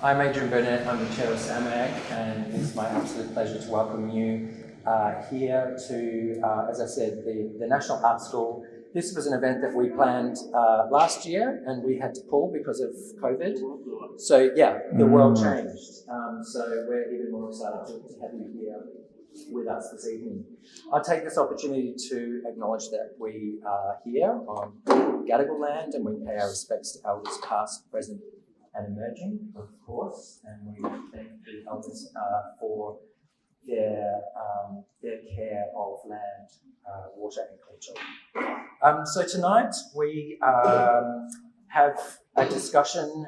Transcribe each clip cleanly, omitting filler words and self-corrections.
I'm Adrian Burnett, I'm the chair of SAMAG, and it's my absolute pleasure to welcome you here to, as I said, the National Art School. This was an event that we planned last year and we had to pull because of COVID. So yeah, the world changed. So we're even more excited to have you here with us this evening. I'll take this opportunity to acknowledge that we are here on Gadigal land and we pay our respects to elders past, present and emerging, of course, and we thank the elders for their care of land, water and culture. So tonight we have a discussion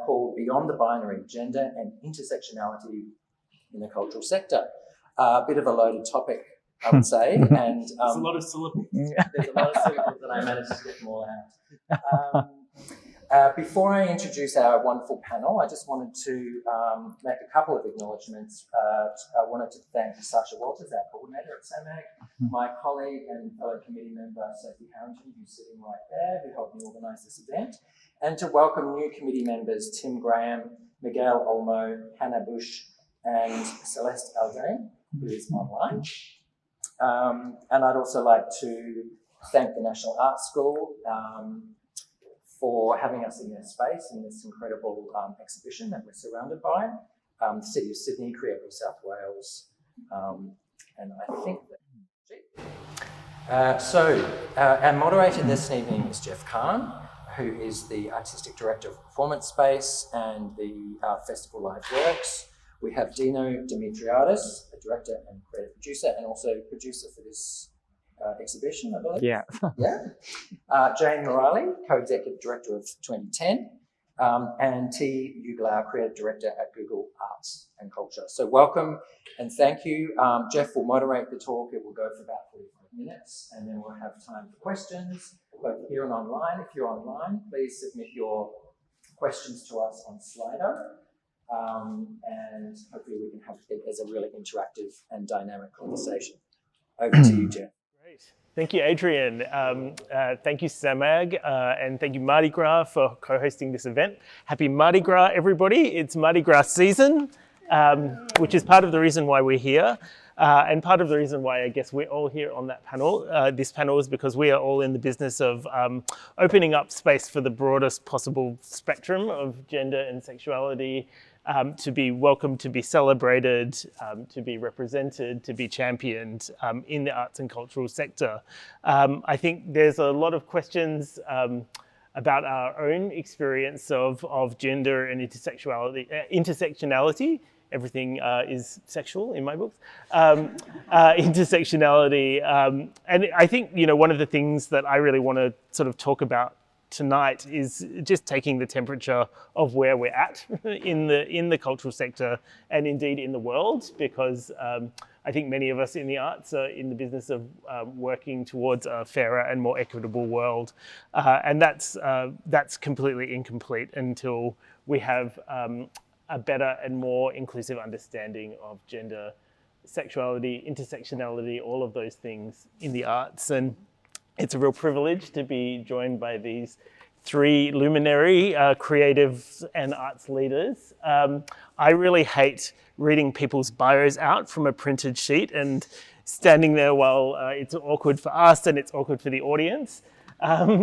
called Beyond the Binary, Gender and Intersectionality in the Cultural Sector. A bit of a loaded topic, I would say, and there's a lot of syllables. There's a lot of syllables that I managed to get them all out. Before I introduce our wonderful panel, I just wanted to make a couple of acknowledgements. I wanted to thank Sasha Walters, our coordinator at SAMAG, my colleague and fellow committee member, Sophie Harrington, who's sitting right there, who helped me organise this event, and to welcome new committee members, Tim Graham, Miguel Olmo, Hannah Bush, and Celeste Aldane, who is online. And I'd also like to thank the National Art School for having us in their space in this incredible exhibition that we're surrounded by. The City of Sydney, Creative South Wales, and I think that. So our moderator this evening is Jeff Kahn, who is the Artistic Director of Performance Space and the Festival Liveworks. We have Dino Dimitriadis, a director and creative producer, and also producer for this exhibition, I believe. Yeah. Jane Morali, co-executive director of 2010, and T. Uglau, creative director at Google Arts and Culture. So welcome and thank you. Jeff will moderate the talk. It will go for about 45 minutes, and then we'll have time for questions, both here and online. If you're online, please submit your questions to us on Slido. And hopefully we can have it as a really interactive and dynamic conversation. Over to you, Jeff. Great. Thank you, Adrian. Thank you, SAMAG, and thank you, Mardi Gras, for co-hosting this event. Happy Mardi Gras, everybody. It's Mardi Gras season, which is part of the reason why we're here. And part of the reason why I guess we're all here on that panel, this panel, is because we are all in the business of opening up space for the broadest possible spectrum of gender and sexuality, to be welcomed, to be celebrated, to be represented, to be championed in the arts and cultural sector. I think there's a lot of questions about our own experience of gender and intersectionality. Everything is sexual in my books. Intersectionality. And I think, one of the things that I really want to sort of talk about tonight is just taking the temperature of where we're at in the cultural sector and indeed in the world, because I think many of us in the arts are in the business of working towards a fairer and more equitable world. And that's completely incomplete until we have a better and more inclusive understanding of gender, sexuality, intersectionality, all of those things in the arts. And it's a real privilege to be joined by these three luminary creatives and arts leaders. I really hate reading people's bios out from a printed sheet and standing there while it's awkward for us and it's awkward for the audience.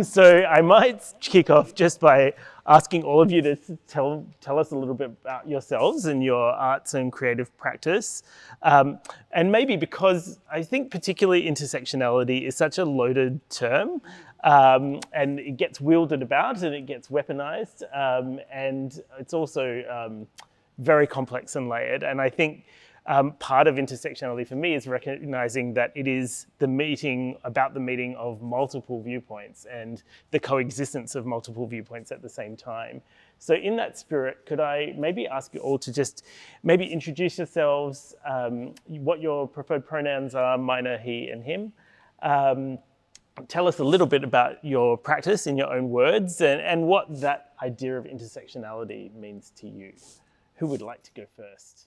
So I might kick off just by asking all of you to tell us a little bit about yourselves and your arts and creative practice. And maybe because I think particularly intersectionality is such a loaded term, and it gets wielded about and it gets weaponized, and it's also very complex and layered. And I think part of intersectionality for me is recognizing that it is the meeting of multiple viewpoints and the coexistence of multiple viewpoints at the same time. So in that spirit, could I maybe ask you all to just maybe introduce yourselves, what your preferred pronouns are, mine are he and him. Tell us a little bit about your practice in your own words and what that idea of intersectionality means to you. Who would like to go first?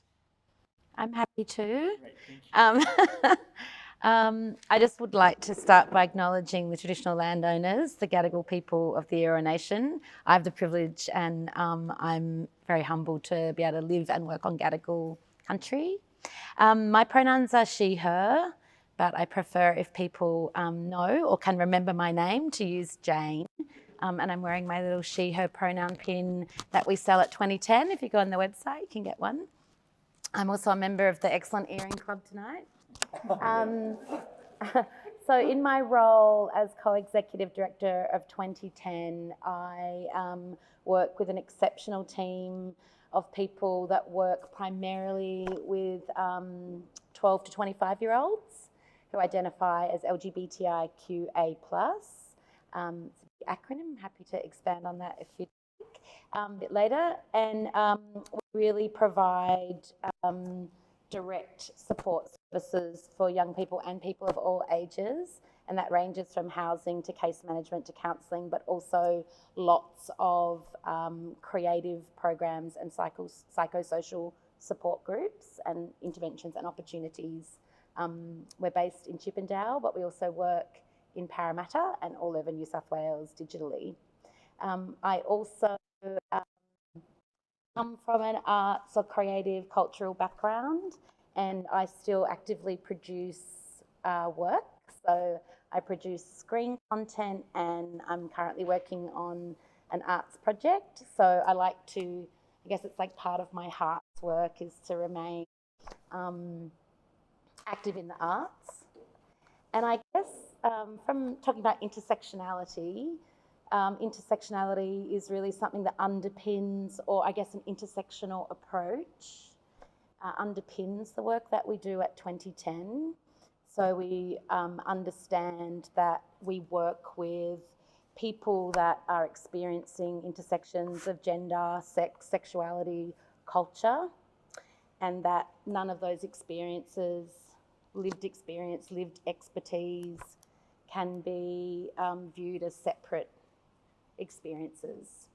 I'm happy to. Great, thank you. I just would like to start by acknowledging the traditional landowners, the Gadigal people of the Eora Nation. I have the privilege and I'm very humbled to be able to live and work on Gadigal country. My pronouns are she, her, but I prefer if people know or can remember my name to use Jane. And I'm wearing my little she, her pronoun pin that we sell at 2010. If you go on the website, you can get one. I'm also a member of the Excellent Earring Club tonight. So in my role as co-executive director of 2010, I work with an exceptional team of people that work primarily with 12 to 25-year-olds who identify as LGBTIQA+. It's an acronym, I'm happy to expand on that if you like a bit later. And we really provide direct support services for young people and people of all ages, and that ranges from housing to case management to counselling, but also lots of creative programs and psychosocial support groups and interventions and opportunities. We're based in Chippendale, but we also work in Parramatta and all over New South Wales digitally. I also come from an arts or creative cultural background, and I still actively produce work. So I produce screen content, and I'm currently working on an arts project. So I like to, I guess it's like part of my heart's work is to remain active in the arts. And I guess from talking about intersectionality, intersectionality is really something that underpins, or I guess an intersectional approach underpins the work that we do at 2010. So we understand that we work with people that are experiencing intersections of gender, sex, sexuality, culture, and that none of those experiences, lived experience, lived expertise, can be viewed as separate experiences,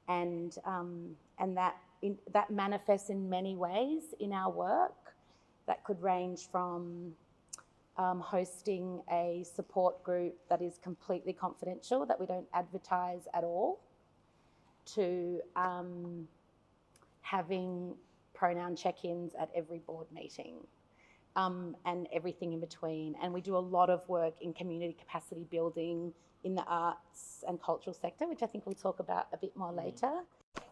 and that manifests in many ways in our work. That could range from hosting a support group that is completely confidential, that we don't advertise at all, to having pronoun check-ins at every board meeting, and everything in between. And we do a lot of work in community capacity building in the arts and cultural sector, which I think we'll talk about a bit more later.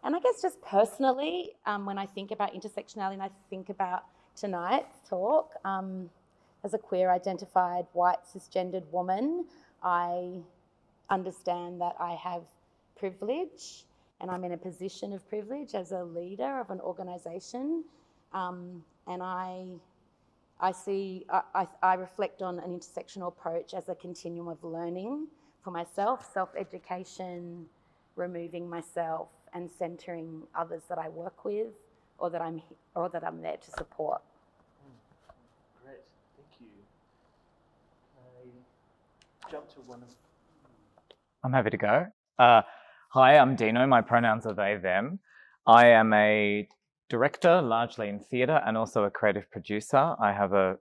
And I guess just personally, when I think about intersectionality and I think about tonight's talk, as a queer identified white cisgendered woman, I understand that I have privilege, and I'm in a position of privilege as a leader of an organisation, and I reflect on an intersectional approach as a continuum of learning for myself, self-education, removing myself, and centering others that I work with or that I'm there to support. Great, thank you. I jump to one of. I'm happy to go. Hi, I'm Dino. My pronouns are they, them. I am a director, largely in theatre, and also a creative producer. I have an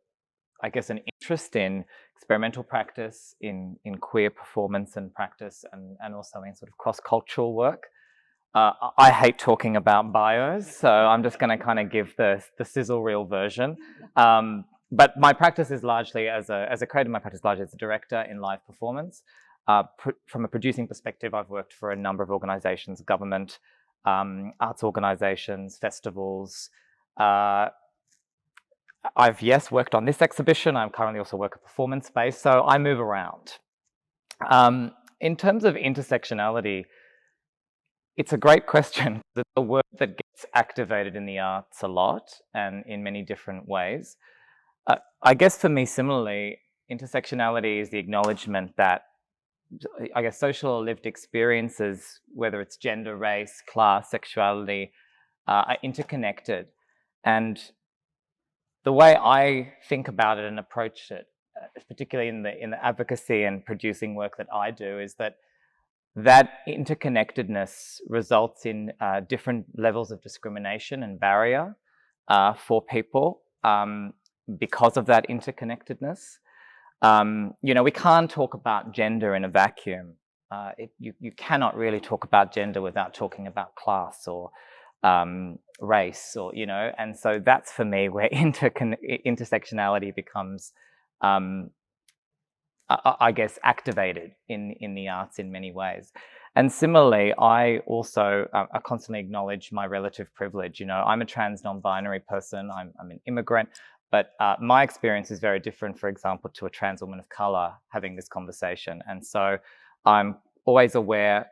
interest in experimental practice, in queer performance and practice, and also in sort of cross-cultural work. I hate talking about bios, so I'm just going to kind of give the sizzle reel version. But my practice is largely, as a creator, my practice is largely as a director in live performance. From a producing perspective, I've worked for a number of organisations, government, arts organisations, festivals. I've, yes, worked on this exhibition. I'm currently also work at performance space, so I move around. In terms of intersectionality, it's a great question. It's a word that gets activated in the arts a lot and in many different ways. I guess for me, similarly, intersectionality is the acknowledgement that, I guess, social or lived experiences, whether it's gender, race, class, sexuality, are interconnected. And the way I think about it and approach it, particularly in the advocacy and producing work that I do, is that interconnectedness results in different levels of discrimination and barrier for people because of that interconnectedness. We can't talk about gender in a vacuum. You cannot really talk about gender without talking about class or race, or and so that's for me where intersectionality becomes, I guess, activated in the arts in many ways. And similarly, I also I constantly acknowledge my relative privilege. I'm a trans non-binary person. I'm an immigrant. But my experience is very different, for example, to a trans woman of color having this conversation. And so I'm always aware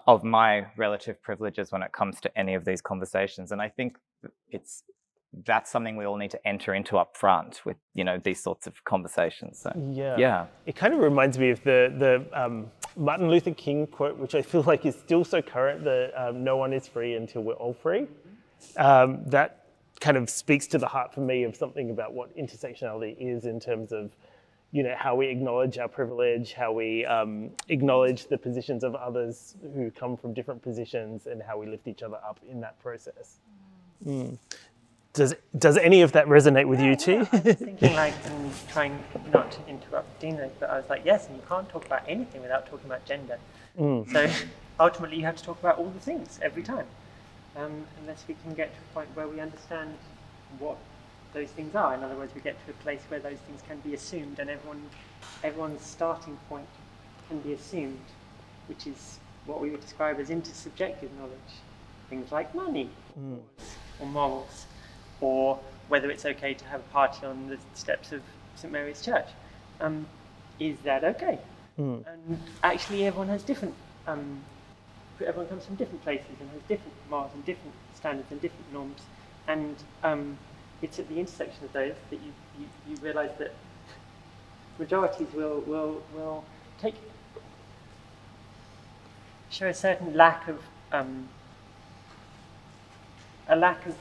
of my relative privileges when it comes to any of these conversations. And I think that's something we all need to enter into up front with, these sorts of conversations. So, yeah. It kind of reminds me of the Martin Luther King quote, which I feel like is still so current, that no one is free until we're all free. That kind of speaks to the heart for me of something about what intersectionality is in terms of, how we acknowledge our privilege, how we acknowledge the positions of others who come from different positions, and how we lift each other up in that process. Does any of that resonate with you too? I was thinking and trying not to interrupt Dino, but I was like, yes, and you can't talk about anything without talking about gender. So ultimately you have to talk about all the things every time. Unless we can get to a point where we understand what those things are. In other words, we get to a place where those things can be assumed, and everyone's starting point can be assumed, which is what we would describe as intersubjective knowledge. Things like money, or morals, or whether it's okay to have a party on the steps of St. Mary's Church. Is that okay? And actually everyone has different everyone comes from different places and has different morals and different standards and different norms, and it's at the intersection of those that you realise that majorities will show a certain lack of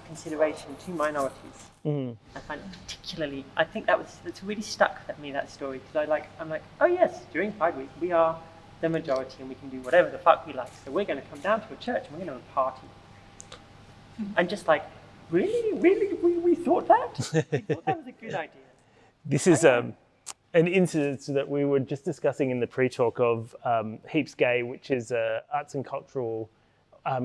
consideration to minorities. I find it particularly. I think that's really stuck with me, that story, because I'm like, oh yes, during Pride Week we are the majority and we can do whatever the fuck we like. So we're going to come down to a church and we're going to have a party. I'm just like, really? We thought that? We thought that was a good idea. This is an incident that we were just discussing in the pre-talk of Heaps Gay, which is an arts and cultural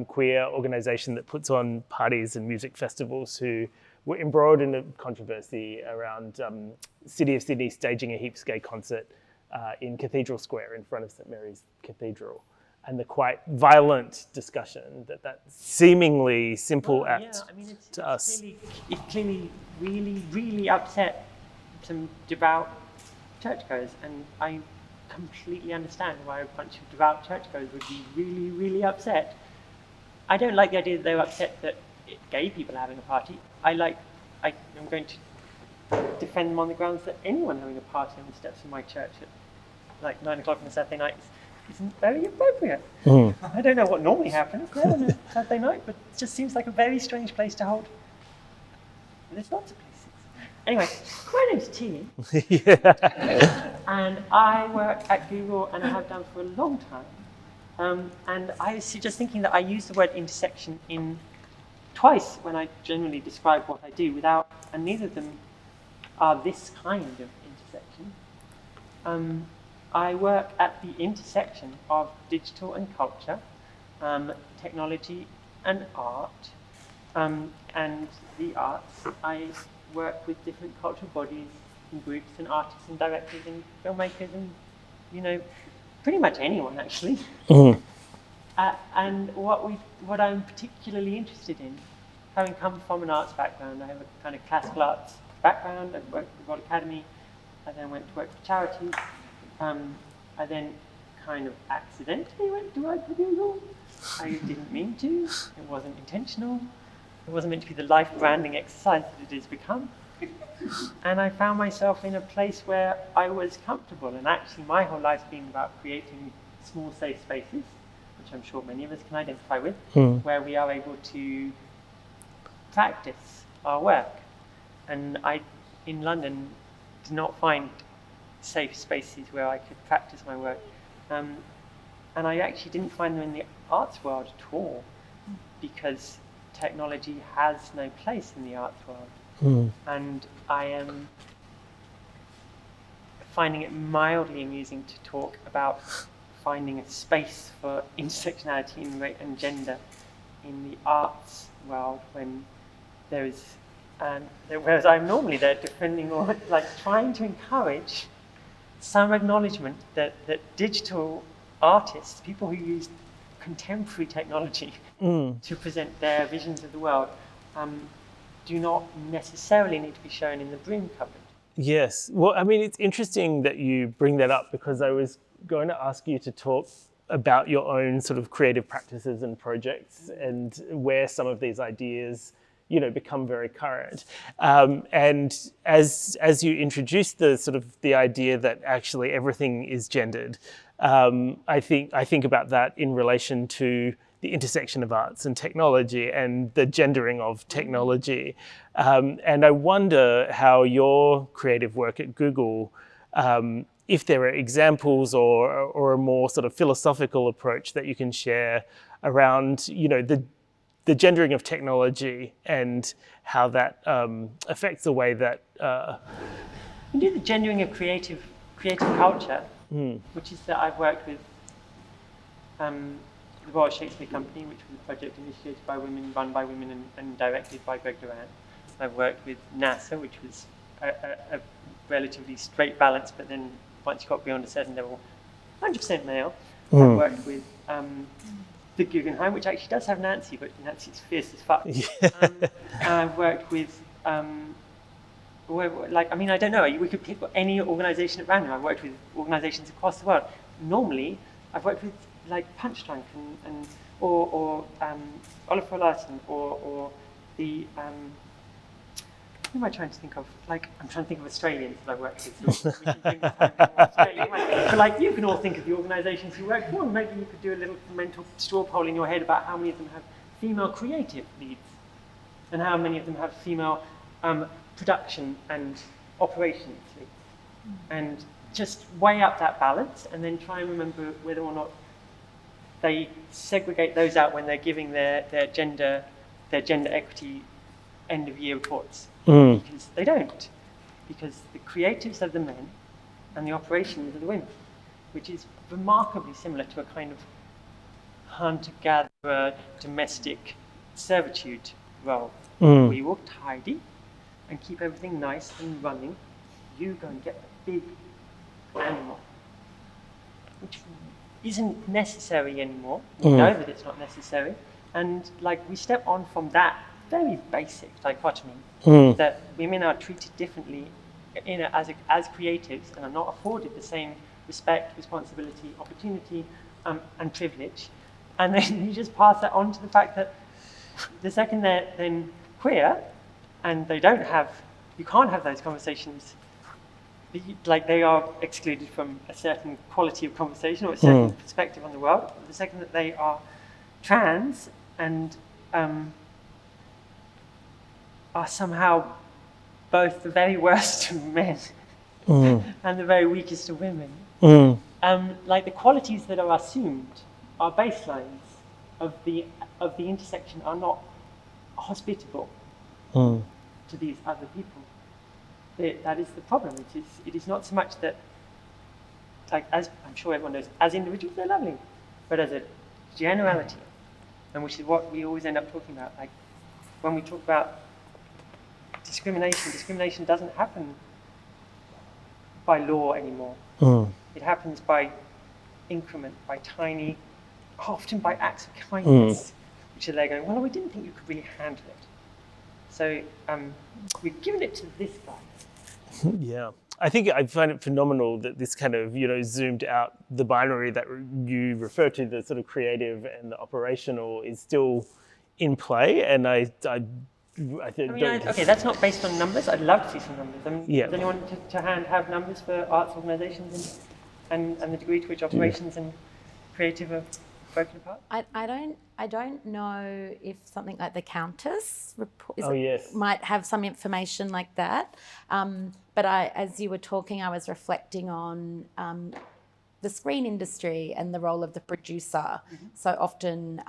queer organisation that puts on parties and music festivals, who were embroiled in a controversy around City of Sydney staging a Heaps Gay concert in Cathedral Square in front of St. Mary's Cathedral, and the quite violent discussion that seemingly simple act to us. It clearly really upset some devout churchgoers, and I completely understand why a bunch of devout churchgoers would be really upset. I don't like the idea that they were upset that gay people are having a party. I'm going to defend them on the grounds that anyone having a party on the steps of my church at like 9 o'clock on a Saturday night isn't very appropriate. I don't know what normally happens on a Saturday night, but it just seems like a very strange place to hold. And there's lots of places. Anyway, my name's T. And I work at Google, and I have done for a long time. And I was just thinking that I use the word intersection in twice when I generally describe what I do, and neither of them are this kind of intersection. I work at the intersection of digital and culture, technology and art, and the arts. I work with different cultural bodies and groups and artists and directors and filmmakers and, pretty much anyone actually. And what I'm particularly interested in, having come from an arts background, I have a kind of classical arts background. I've worked at the Royal Academy. I then went to work for charities. I then kind of accidentally went to work for Google. I didn't mean to. It wasn't intentional. It wasn't meant to be the life branding exercise that it has become. And I found myself in a place where I was comfortable. And actually my whole life's been about creating small safe spaces, which I'm sure many of us can identify with, where we are able to practice our work. And I, in London, did not find safe spaces where I could practice my work. And I actually didn't find them in the arts world at all, because technology has no place in the arts world. And I am finding it mildly amusing to talk about finding a space for intersectionality and gender in the arts world when there is, whereas I'm normally there defending or like trying to encourage some acknowledgement that digital artists, people who use contemporary technology to present their visions of the world, do not necessarily need to be shown in the broom cupboard. Yes. Well, I mean, it's interesting that you bring that up, because I was going to ask you to talk about your own sort of creative practices and projects and where some of these ideas, you know, become very current. And as you introduced the sort of the idea that actually everything is gendered, I think about that in relation to the intersection of arts and technology and the gendering of technology. And I wonder how your creative work at Google, if there are examples or a more sort of philosophical approach that you can share around, you know, the gendering of technology and how that affects the way that... We do the gendering of creative culture, which is that I've worked with the Royal Shakespeare Company, which was a project initiated by women, run by women, and directed by Greg Durant. I've worked with NASA, which was a relatively straight balance, but then once you got beyond a certain level, 100% male. I've worked with the Guggenheim, which actually does have Nancy, but Nancy's fierce as fuck. Yeah. I've worked with, I don't know, we could pick any organisation at random. I've worked with organisations across the world. Normally, I've worked with like Punch Drunk or Oliver Larson or the who am I trying to think of? Like, I'm trying to think of Australians that I've worked with. So we can bring this home from Australia. But like, you can all think of the organisations you work for, and maybe you could do a little mental straw poll in your head about how many of them have female creative leads, and how many of them have female production and operations leads, and just weigh up that balance, and then try and remember whether or not they segregate those out when they're giving their gender equity end of year reports. Because they don't. Because the creatives are the men and the operations are the women, which is remarkably similar to a kind of hunter-gatherer domestic servitude role. We will tidy and keep everything nice and running. You go and get the big animal, which isn't necessary anymore. We know that it's not necessary. And like, we step on from that very basic dichotomy that women are treated differently as creatives and are not afforded the same respect, responsibility, opportunity, and privilege. And then you just pass that on to the fact that the second they're then queer and they don't have, you can't have those conversations, like they are excluded from a certain quality of conversation or a certain perspective on the world. The second that they are trans and are somehow both the very worst of men and the very weakest of women. Like the qualities that are assumed are baselines of the intersection are not hospitable to these other people. That is the problem. It is not so much that, like, as I'm sure everyone knows, as individuals they're lovely, but as a generality, and which is what we always end up talking about. Like when we talk about discrimination doesn't happen by law anymore. It happens by increment, by tiny, often by acts of kindness, which are there going, well, we didn't think you could really handle it. So we've given it to this guy. Yeah. I think I find it phenomenal that this kind of, you know, zoomed out the binary that you refer to, the sort of creative and the operational, is still in play. And I think okay, that's not based on numbers. I'd love to see some numbers. Does anyone to hand have numbers for arts organisations and the degree to which operations and creative are broken apart? I don't know if something like the Countess report yes, might have some information like that. But as you were talking, I was reflecting on the screen industry and the role of the producer. So often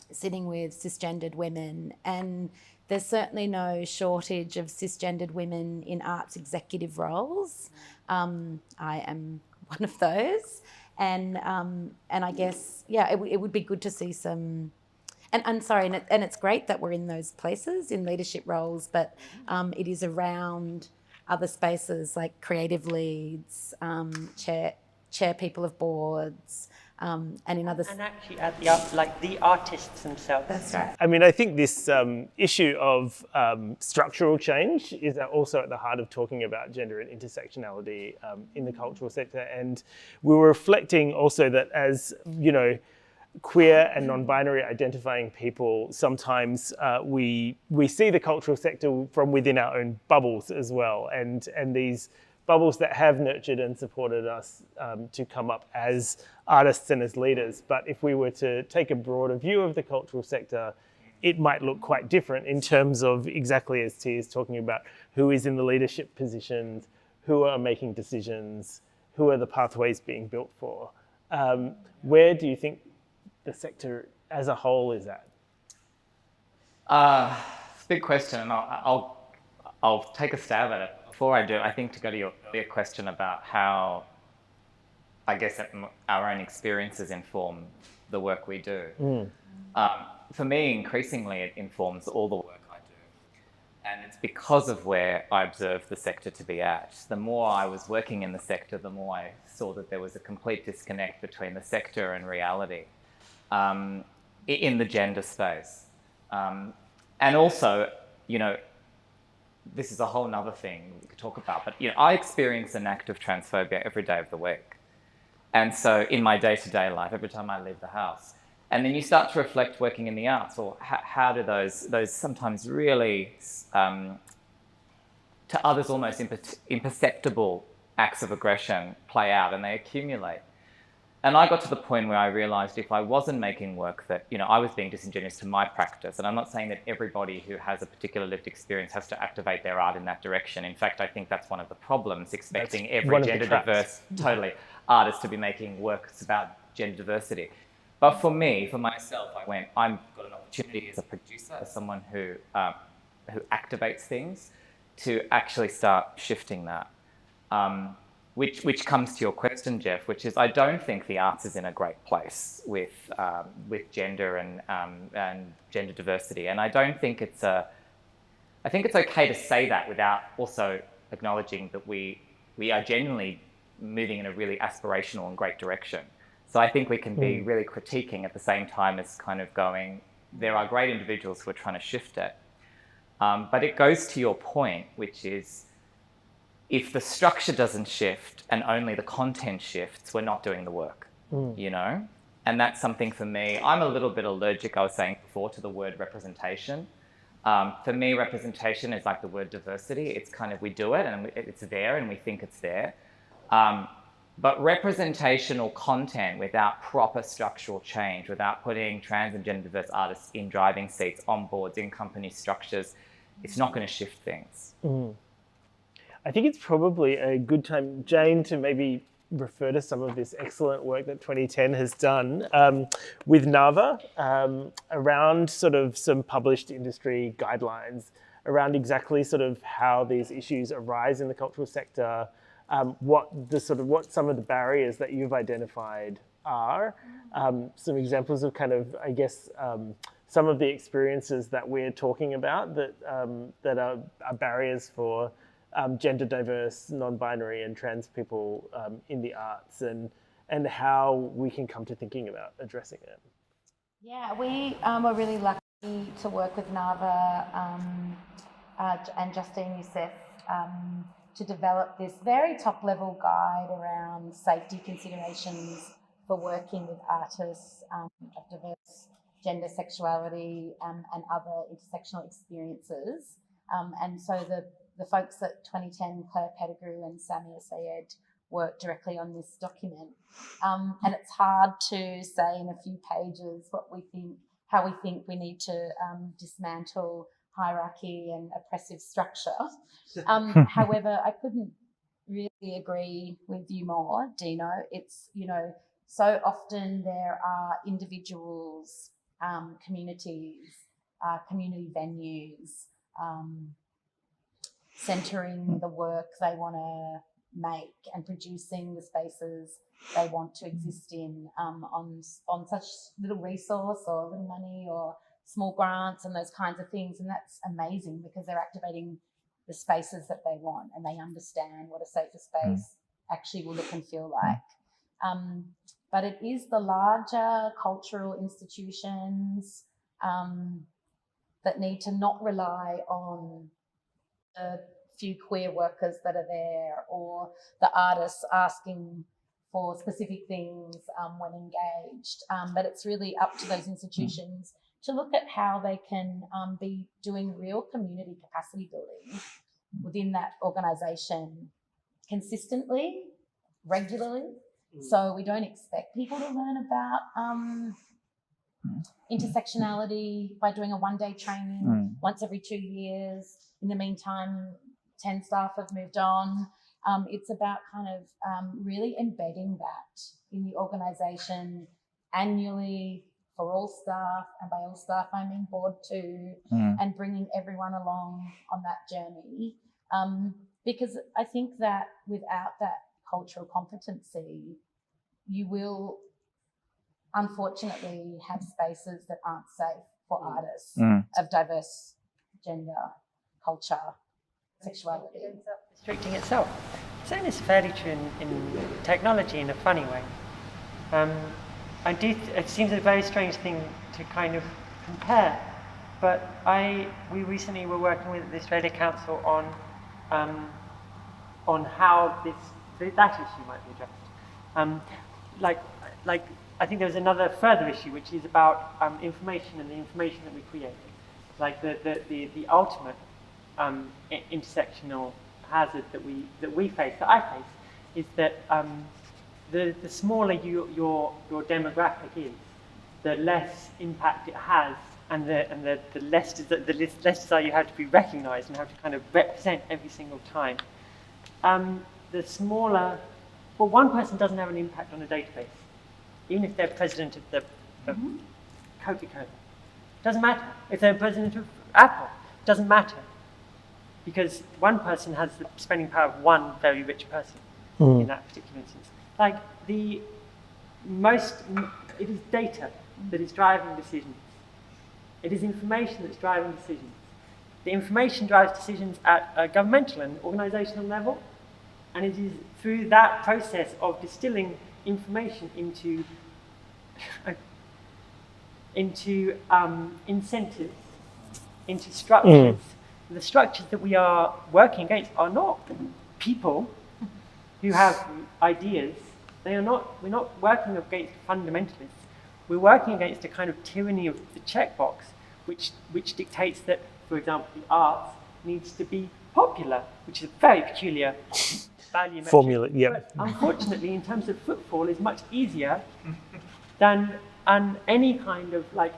sitting with cisgendered women, and there's certainly no shortage of cisgendered women in arts executive roles. I am one of those, and I guess it would be good to see some. And sorry, and it's great that we're in those places in leadership roles, but it is around other spaces like creative leads, chair people of boards, and in other. And actually, at the artists themselves. That's right. I mean, I think this issue of structural change is also at the heart of talking about gender and intersectionality in the cultural sector. And we were reflecting also that as, queer and non-binary identifying people, sometimes we see the cultural sector from within our own bubbles as well. And these bubbles that have nurtured and supported us to come up as artists and as leaders. But if we were to take a broader view of the cultural sector, it might look quite different in terms of exactly as T is talking about, who is in the leadership positions, who are making decisions, who are the pathways being built for. Where do you think the sector as a whole is at? It's a big question, and I'll take a stab at it. Before I do, I think to go to your earlier question about how, I guess, our own experiences inform the work we do. For me, increasingly, it informs all the work I do. And it's because of where I observe the sector to be at. The more I was working in the sector, the more I saw that there was a complete disconnect between the sector and reality in the gender space. And also, this is a whole nother thing we could talk about, but I experience an act of transphobia every day of the week. And so in my day-to-day life, every time I leave the house, and then you start to reflect working in the arts, or how do those sometimes really, to others almost imperceptible acts of aggression play out, and they accumulate. And I got to the point where I realised if I wasn't making work that, I was being disingenuous to my practice. And I'm not saying that everybody who has a particular lived experience has to activate their art in that direction. In fact, I think that's one of the problems, expecting every gender diverse, artist to be making works about gender diversity. But for me, for myself, I've got an opportunity as a producer, as someone who activates things, to actually start shifting that. Which comes to your question, Jeff, which is I don't think the arts is in a great place with gender and gender diversity, and I don't think I think it's okay to say that without also acknowledging that we are genuinely moving in a really aspirational and great direction. So I think we can be really critiquing at the same time as kind of going, there are great individuals who are trying to shift it. But it goes to your point, which is, if the structure doesn't shift and only the content shifts, we're not doing the work, And that's something for me. I'm a little bit allergic, I was saying before, to the word representation. For me, representation is like the word diversity. It's kind of, we do it and it's there and we think it's there. But representational content without proper structural change, without putting trans and gender diverse artists in driving seats, on boards, in company structures, it's not going to shift things. I think it's probably a good time, Jane, to maybe refer to some of this excellent work that 2010 has done with NAVA around sort of some published industry guidelines around exactly sort of how these issues arise in the cultural sector, what some of the barriers that you've identified are, some examples of kind of, I guess, some of the experiences that we're talking about that are barriers for gender diverse, non-binary and trans people in the arts, and how we can come to thinking about addressing it. Yeah, we were really lucky to work with NAVA and Justine Youssef to develop this very top-level guide around safety considerations for working with artists of diverse gender, sexuality and other intersectional experiences. And so the folks at 2010, Claire Pettigrew and Samia Sayed, worked directly on this document. And it's hard to say in a few pages how we think we need to dismantle hierarchy and oppressive structure. However, I couldn't really agree with you more, Dino. It's, so often there are individuals, communities community venues, centering the work they want to make and producing the spaces they want to exist in on such little resource or little money or small grants and those kinds of things. And that's amazing because they're activating the spaces that they want and they understand what a safer space actually will look and feel like. But it is the larger cultural institutions that need to not rely on the few queer workers that are there or the artists asking for specific things when engaged. But it's really up to those institutions to look at how they can be doing real community capacity building within that organisation consistently, regularly. So we don't expect people to learn about intersectionality by doing a one-day training once every 2 years. In the meantime, 10 staff have moved on. It's about kind of really embedding that in the organisation annually for all staff, and by all staff I mean board too, and bringing everyone along on that journey. Because I think that without that cultural competency, you will unfortunately have spaces that aren't safe for artists of diverse gender, culture, sexuality. It ends up restricting itself. So it's fairly true in technology in a funny way. It seems a very strange thing to kind of compare, but we recently were working with the Australia Council on how that issue might be addressed. I think there's another further issue which is about information and the information that we create. Like the ultimate intersectional hazard that we face, that I face, is that the smaller your demographic is, the less impact it has, and the less desire you have to be recognised and have to kind of represent every single time. The smaller, well, one person doesn't have an impact on a database, even if they're president of Coca-Cola. Doesn't matter. If they're president of Apple, doesn't matter. Because one person has the spending power of one very rich person in that particular instance. Like it is data that is driving decisions. It is information that's driving decisions. The information drives decisions at a governmental and organisational level, and it is through that process of distilling information into incentives, into structures. The structures that we are working against are not people who have ideas. We're not working against fundamentalists. We're working against a kind of tyranny of the checkbox, which dictates that, for example, the arts needs to be popular, which is a very peculiar value metric. Formula, yeah. But unfortunately, in terms of footfall, is much easier than any kind of like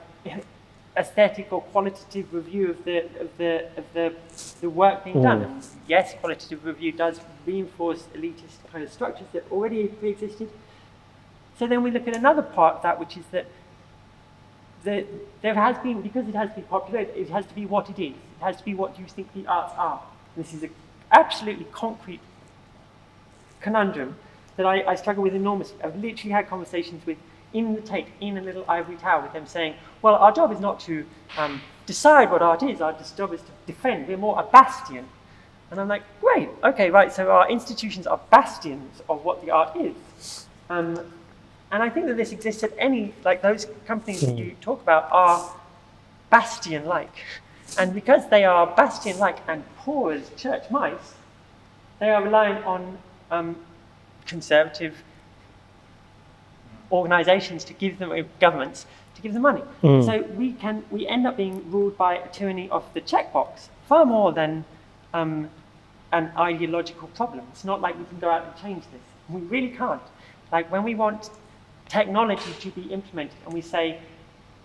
aesthetic or qualitative review of the work being done. And yes, qualitative review does reinforce elitist kind of structures that already pre-existed. So then we look at another part of that, which is that there has been, because it has to be popular, it has to be what it is. It has to be what you think the arts are. This is an absolutely concrete conundrum that I struggle with enormously. I've literally had conversations with, in the Tate, in a little ivory tower, with them saying, well, our job is not to decide what art is, our job is to defend. We're more a bastion. And I'm like, great, okay, right, so our institutions are bastions of what the art is. And I think that this exists at like those companies that you talk about are bastion-like. And because they are bastion-like and poor as church mice, they are reliant on conservative organisations to give them, governments, to give them money. So we end up being ruled by a tyranny of the checkbox, far more than an ideological problem. It's not like we can go out and change this. We really can't. Like when we want technology to be implemented and we say,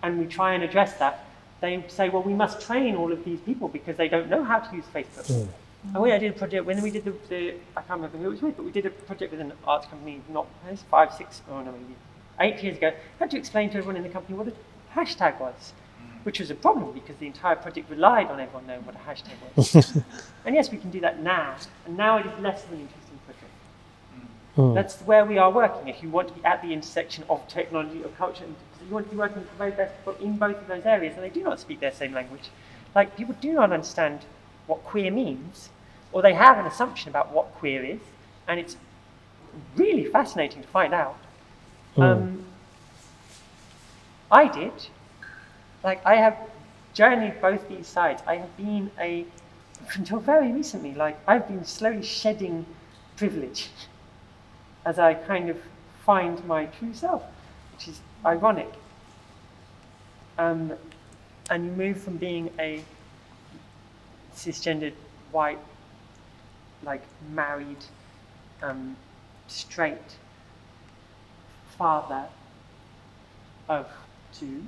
and we try and address that, they say, well, we must train all of these people because they don't know how to use Facebook. And I did a project, when we did the I can't remember who it was with, but we did a project with an arts company, not 5, 6, or no, maybe 8 years ago, had to explain to everyone in the company what a hashtag was. which was a problem because the entire project relied on everyone knowing what a hashtag was. And yes, we can do that now, and now it is less of an interesting project. That's where we are working. If you want to be at the intersection of technology or culture, you want to be working with the very best people in both of those areas, and they do not speak their same language. Like, people do not understand what queer means, or they have an assumption about what queer is, and it's really fascinating to find out. I did. Like, I have journeyed both these sides. I have been until very recently, like, I've been slowly shedding privilege as I kind of find my true self, which is ironic. And you move from being a cisgendered, white, like, married, straight father of 2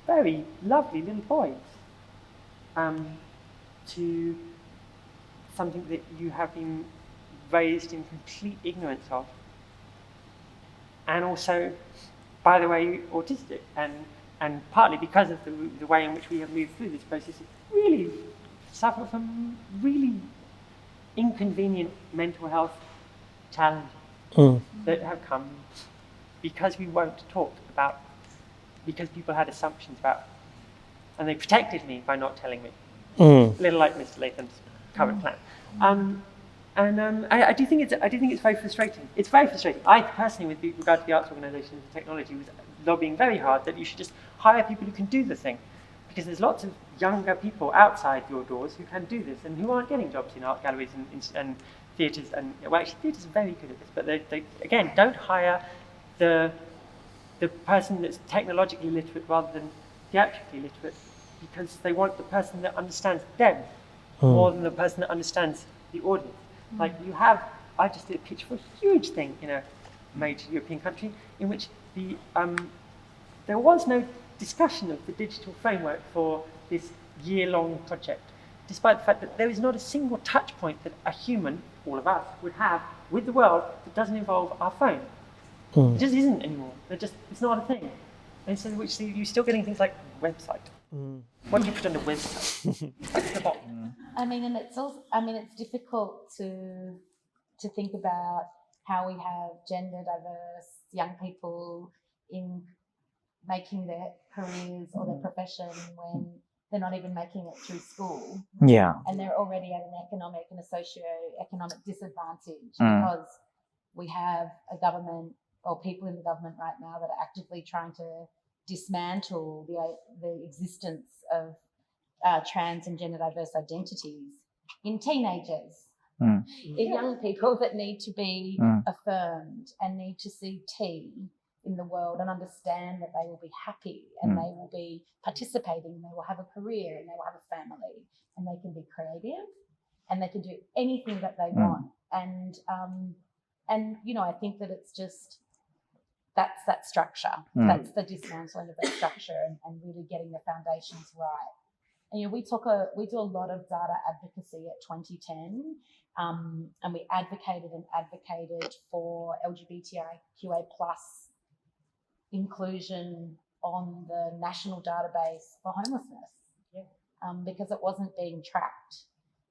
very lovely little boys, to something that you have been raised in complete ignorance of, and also, by the way, autistic, and partly because of the way in which we have moved through this process, really suffer from really inconvenient mental health challenges that have come because we won't talk about, because people had assumptions about, and they protected me by not telling me. A little like Mr. Latham's current plan. I do think it's very frustrating. It's very frustrating. I personally, with regard to the arts organisations and technology, was lobbying very hard that you should just hire people who can do the thing, because there's lots of younger people outside your doors who can do this and who aren't getting jobs in art galleries and theatres. And well, actually, theatres are very good at this, but they again don't hire the person that's technologically literate rather than theatrically literate, because they want the person that understands them more than the person that understands the audience. Like, I just did a pitch for a huge thing in a major European country in which there was no discussion of the digital framework for this year-long project, despite the fact that there is not a single touch point that a human, all of us, would have with the world that doesn't involve our phone. It just isn't anymore. It's not a thing. And so you're still getting things like website. What do you put on the website? What's the bottom? I mean, and it's also, it's difficult to think about how we have gender diverse young people in making their careers or their profession when they're not even making it through school. Yeah. And they're already at an economic and a socio-economic disadvantage because we have a government or people in the government right now that are actively trying to dismantle the existence of trans and gender diverse identities in teenagers, in young people that need to be affirmed and need to see T in the world and understand that they will be happy and they will be participating and they will have a career and they will have a family and they can be creative and they can do anything that they want. And I think that it's just, that's that structure. That's the dismantling of that structure and really getting the foundations right. And we do a lot of data advocacy at 2010, and we advocated for LGBTIQA+ inclusion on the national database for homelessness, because it wasn't being tracked.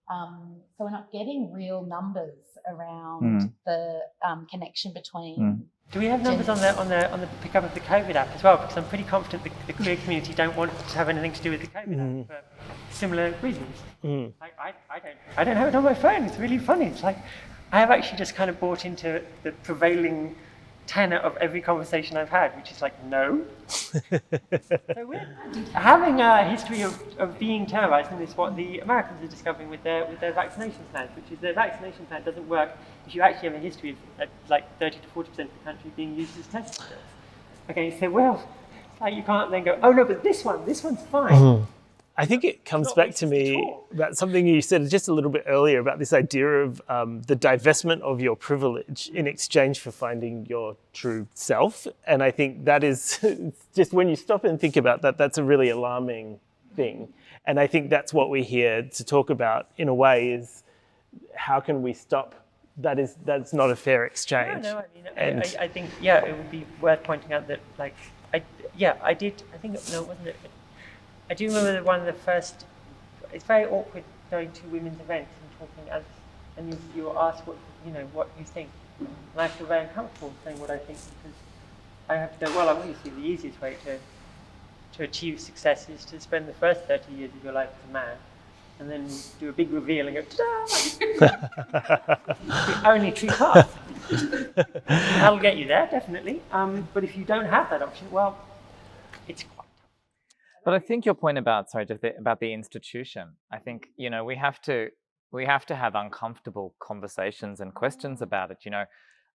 So we're not getting real numbers around the connection between. Do we have numbers on the pickup of the COVID app as well? Because I'm pretty confident the queer community don't want to have anything to do with the COVID app for similar reasons. I don't have it on my phone. It's really funny. It's like I have actually just kind of bought into the prevailing tenor of every conversation I've had, which is like, no. So we're having a history of being terrorized, and it's what the Americans are discovering with their vaccination plans, which is their vaccination plan doesn't work if you actually have a history of like 30 to 40% of the country being used as test cells. Okay, so you can't then go, oh no, but this one's fine. I think it comes back to me about something you said just a little bit earlier about this idea of the divestment of your privilege in exchange for finding your true self. And I think that is just, when you stop and think about that, that's a really alarming thing. And I think that's what we're here to talk about in a way, is how can we stop? That's not a fair exchange. No, I think, it would be worth pointing out that, like, wasn't it? I do remember one of the first. It's very awkward going to women's events and talking and you're asked what you think, and I feel very uncomfortable saying what I think because I have to go. Well, obviously the easiest way to achieve success is to spend the first 30 years of your life as a man, and then do a big reveal and go, ta-da! The only true path. That'll get you there, definitely. But if you don't have that option, well, it's quite tough. But I think your point about the institution, I think we have to have uncomfortable conversations and questions about it.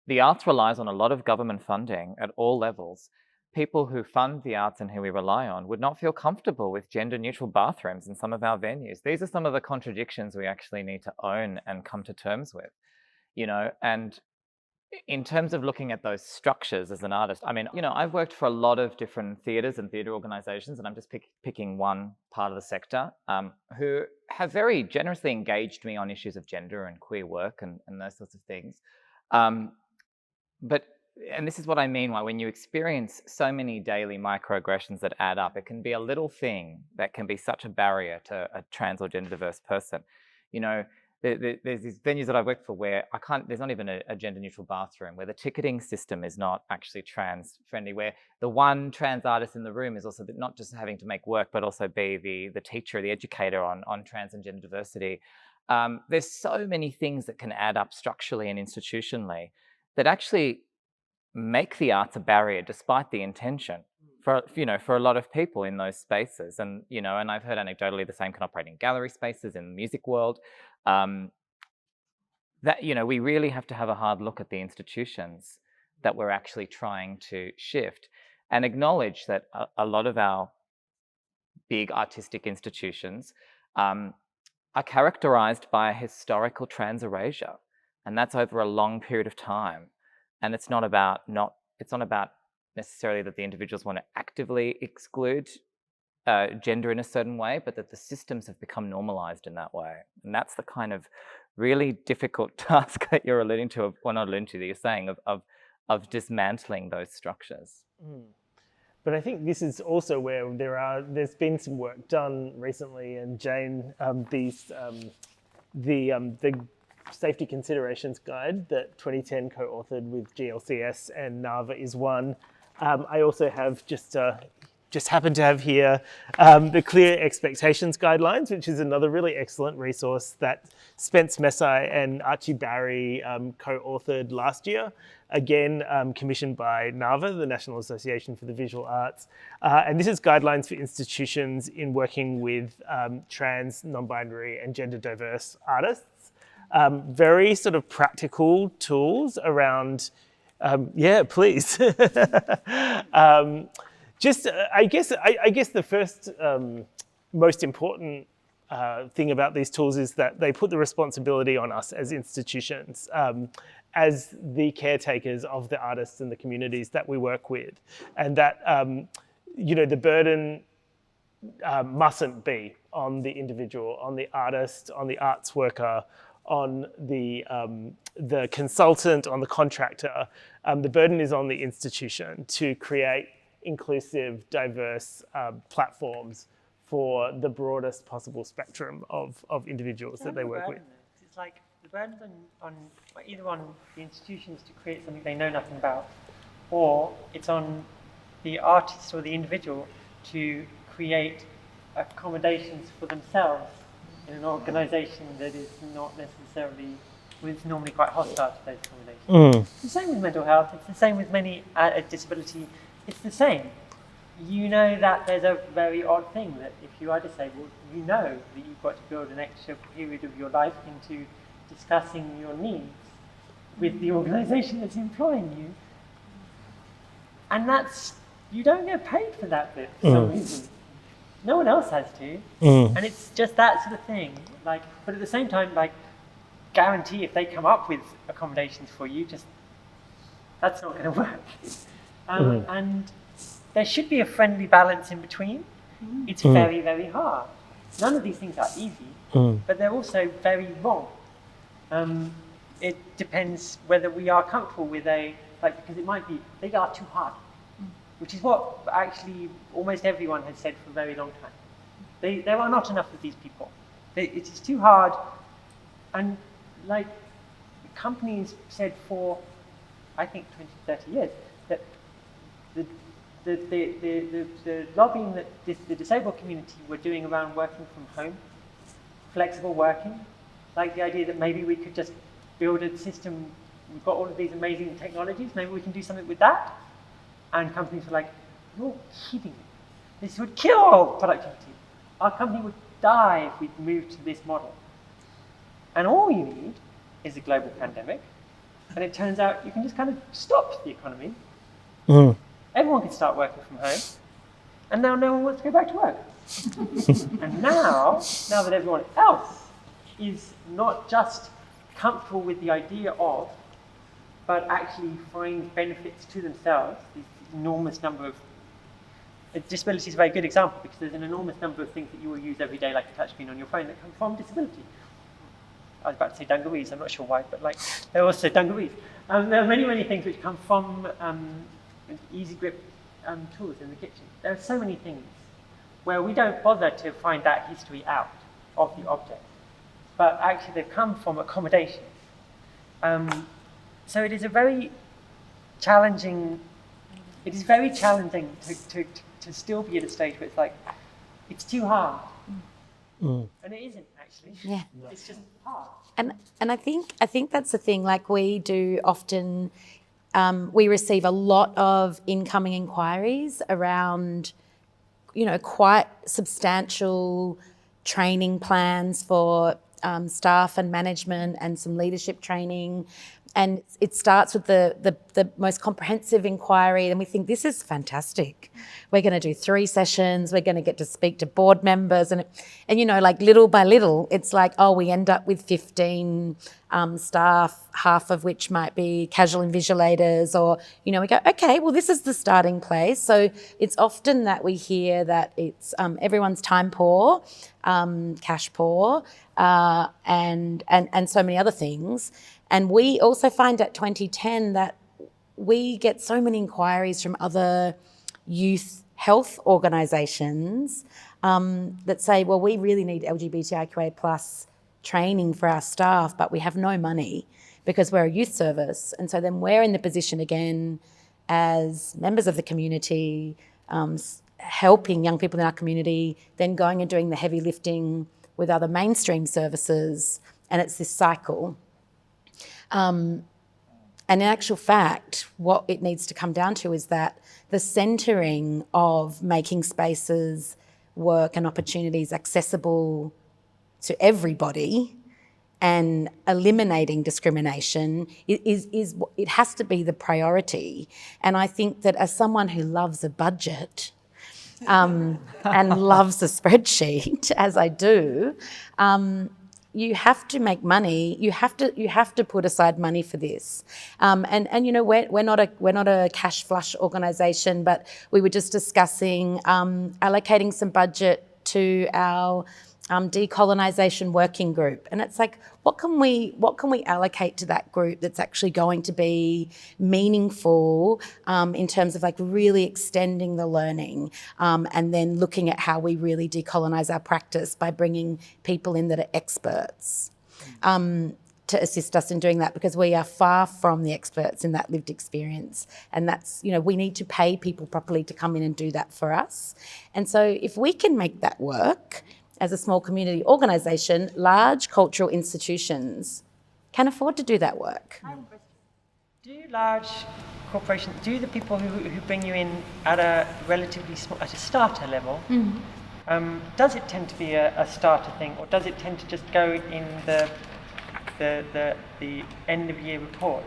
The arts relies on a lot of government funding at all levels. People who fund the arts and who we rely on would not feel comfortable with gender-neutral bathrooms in some of our venues. These are some of the contradictions we actually need to own and come to terms with, and in terms of looking at those structures as an artist, I mean, I've worked for a lot of different theatres and theatre organisations, and I'm just picking one part of the sector, who have very generously engaged me on issues of gender and queer work and those sorts of things. And this is what I mean when you experience so many daily microaggressions that add up, it can be a little thing that can be such a barrier to a trans or gender diverse person. There's these venues that I've worked for where there's not even a gender neutral bathroom, where the ticketing system is not actually trans friendly, where the one trans artist in the room is also not just having to make work, but also be the teacher, the educator on trans and gender diversity. There's so many things that can add up structurally and institutionally that actually make the arts a barrier despite the intention for a lot of people in those spaces. And and I've heard anecdotally the same can operate in gallery spaces in the music world. That we really have to have a hard look at the institutions that we're actually trying to shift and acknowledge that a lot of our big artistic institutions are characterized by a historical trans erasure, and that's over a long period of time. And it's not about necessarily that the individuals want to actively exclude gender in a certain way, but that the systems have become normalized in that way. And that's the kind of really difficult task that you're alluding to, or not alluding to, that you're saying of dismantling those structures. But I think this is also where there's been some work done recently, and Jane, the Safety Considerations Guide that 2010 co-authored with GLCS and NAVA is one. I also have just happen to have here the Clear Expectations Guidelines, which is another really excellent resource that Spence Messai and Archie Barry co-authored last year, again commissioned by NAVA, the National Association for the Visual Arts. And this is guidelines for institutions in working with trans, non-binary and gender diverse artists. Very sort of practical tools around, please. I guess the first most important thing about these tools is that they put the responsibility on us as institutions, as the caretakers of the artists and the communities that we work with, and that the burden mustn't be on the individual, on the artist, on the arts worker, on the consultant, on the contractor. The burden is on the institution to create inclusive, diverse platforms for the broadest possible spectrum of individuals that they work with. It's like the burden on either on the institutions to create something they know nothing about, or it's on the artist or the individual to create accommodations for themselves in an organisation that is not necessarily, it's normally quite hostile to those accommodations. It's the same with mental health, it's the same with many disability, it's the same. You know that there's a very odd thing that if you are disabled, you know that you've got to build an extra period of your life into discussing your needs with the organisation that's employing you. And you don't get paid for that bit for some reason. No one else has to. And it's just that sort of thing. But at the same time, guarantee if they come up with accommodations for you, that's not going to work. And there should be a friendly balance in between. It's very, very hard. None of these things are easy, but they're also very wrong. It depends whether we are comfortable with because it might be, they are too hard, which is what actually almost everyone has said for a very long time. There are not enough of these people. It is too hard. And like companies said for, I think, 20, 30 years, that the lobbying that the disabled community were doing around working from home, flexible working, like the idea that maybe we could just build a system, we've got all of these amazing technologies, maybe we can do something with that. And companies were like, you're kidding me. This would kill productivity. Our company would die if we moved to this model. And all you need is a global pandemic. And it turns out you can just kind of stop the economy. Everyone can start working from home. And now no one wants to go back to work. And now that everyone else is not just comfortable with the idea of, but actually find benefits to themselves, this enormous number of disability is a very good example because there's an enormous number of things that you will use every day, like a touchscreen on your phone, that come from disability. I was about to say dungarees, I'm not sure why, but like they're also dungarees. There are many, many things which come from easy grip tools in the kitchen. There are so many things where we don't bother to find that history out of the object, but actually they've come from accommodation. So it is a very challenging, to still be at a stage where it's like, it's too hard. And it isn't actually. Yeah. It's just hard. And I think that's the thing. Like we do often, we receive a lot of incoming inquiries around, quite substantial training plans for staff and management and some leadership training. And it starts with the most comprehensive inquiry, and we think this is fantastic. We're going to do 3 sessions. We're going to get to speak to board members, and like little by little, it's like, oh, we end up with 15 staff, half of which might be casual invigilators, or we go, okay, well, this is the starting place. So it's often that we hear that it's everyone's time poor, cash poor, and so many other things. And we also find at 2010 that we get so many inquiries from other youth health organisations that say, well, we really need LGBTIQA plus training for our staff, but we have no money because we're a youth service. And so then we're in the position again as members of the community, helping young people in our community, then going and doing the heavy lifting with other mainstream services. And it's this cycle. And in actual fact, what it needs to come down to is that the centering of making spaces, work and opportunities accessible to everybody and eliminating discrimination is it has to be the priority. And I think that as someone who loves a budget and loves a spreadsheet, as I do, you have to make money. You have to put aside money for this. We're not a cash flush organisation, but we were just discussing allocating some budget to our decolonisation working group, and it's like, what can we allocate to that group that's actually going to be meaningful in terms of like really extending the learning, and then looking at how we really decolonise our practice by bringing people in that are experts to assist us in doing that, because we are far from the experts in that lived experience, and that's, we need to pay people properly to come in and do that for us. And so if we can make that work as a small community organisation, large cultural institutions can afford to do that work. Do large corporations, do the people who bring you in at a relatively small, at a starter level, does it tend to be a starter thing, or does it tend to just go in the end of year report?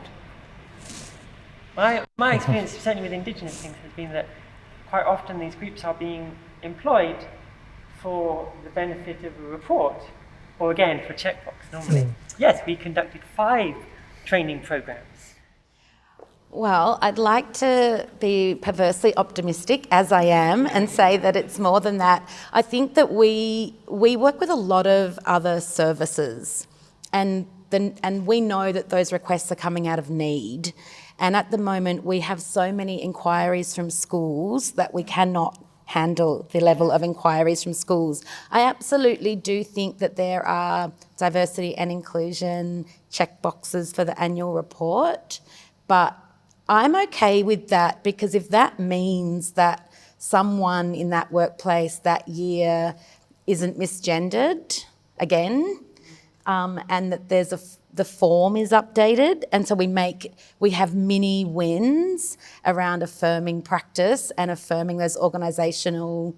My experience, certainly with Indigenous things, has been that quite often these groups are being employed for the benefit of a report, or again, for a checkbox normally. Yes, we conducted 5 training programs. Well, I'd like to be perversely optimistic, as I am, and say that it's more than that. I think that we work with a lot of other services, and we know that those requests are coming out of need. And at the moment, we have so many inquiries from schools that we cannot handle the level of inquiries from schools. I absolutely do think that there are diversity and inclusion checkboxes for the annual report, but I'm okay with that, because if that means that someone in that workplace that year isn't misgendered again, and that the form is updated, and so we have mini wins around affirming practice and affirming those organisational,